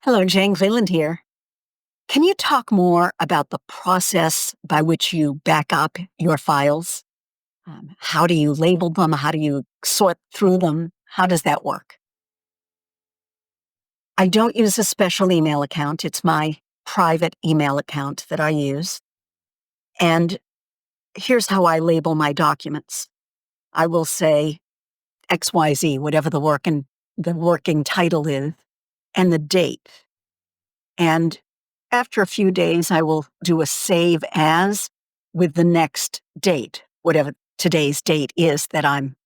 Hello, Jane Cleland here. Can you talk more about the process by which you back up your files? How do you label them? How do you sort through them? How does that work? I don't use a special email account. It's my private email account that I use. And here's how I label my documents. I will say XYZ, whatever the working title is, and the date. And after a few days, I will do a save as with the next date, whatever today's date is that I'm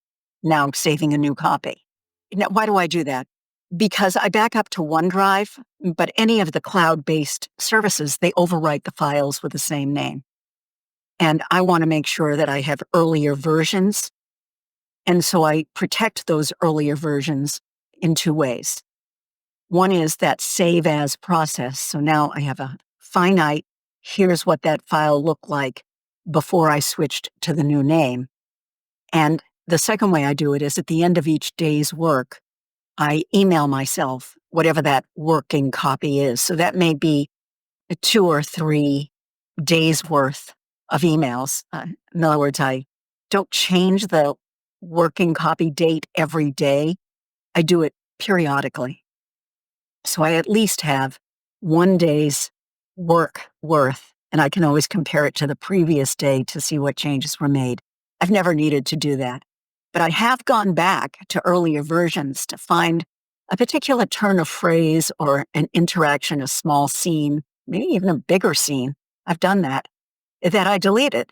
now saving a new copy. Now, why do I do that? Because I back up to OneDrive, but any of the cloud-based services, they overwrite the files with the same name. And I want to make sure that I have earlier versions. And so I protect those earlier versions in two ways. One is that save as process. So now I have a finite, here's what that file looked like before I switched to the new name. And the second way I do it is at the end of each day's work, I email myself whatever that working copy is. So that may be 2 or 3 days worth of emails. In other words, I don't change the working copy date every day. I do it periodically. So I at least have 1 day's work worth, and I can always compare it to the previous day to see what changes were made. I've never needed to do that, but I have gone back to earlier versions to find a particular turn of phrase or an interaction, a small scene, maybe even a bigger scene. I've done that I deleted.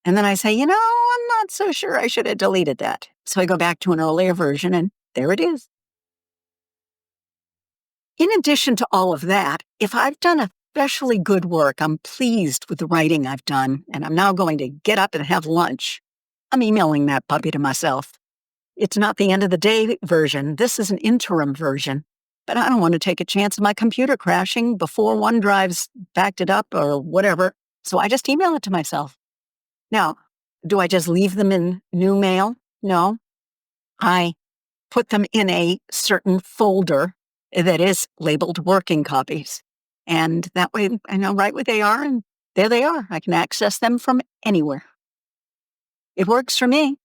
And then I say, I'm not so sure I should have deleted that. So I go back to an earlier version and there it is. In addition to all of that, if I've done especially good work, I'm pleased with the writing I've done, and I'm now going to get up and have lunch, I'm emailing that puppy to myself. It's not the end of the day version. This is an interim version, but I don't want to take a chance of my computer crashing before OneDrive's backed it up or whatever, so I just email it to myself. Now, do I just leave them in new mail? No. I put them in a certain folder that is labeled working copies. And that way I know right where they are, and there they are. I can access them from anywhere. It works for me.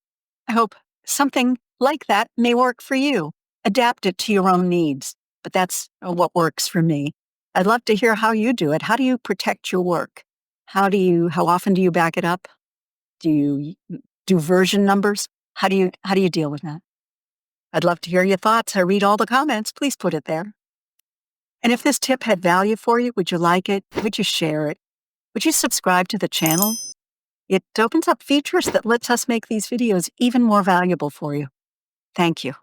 I hope something like that may work for you. Adapt it to your own needs, but that's what works for me. I'd love to hear how you do it. How do you protect your work? How often do you back it up? Do you do version numbers? How do you deal with that? I'd love to hear your thoughts. I read all the comments. Please put it there. And if this tip had value for you, would you like it? Would you share it? Would you subscribe to the channel? It opens up features that lets us make these videos even more valuable for you. Thank you.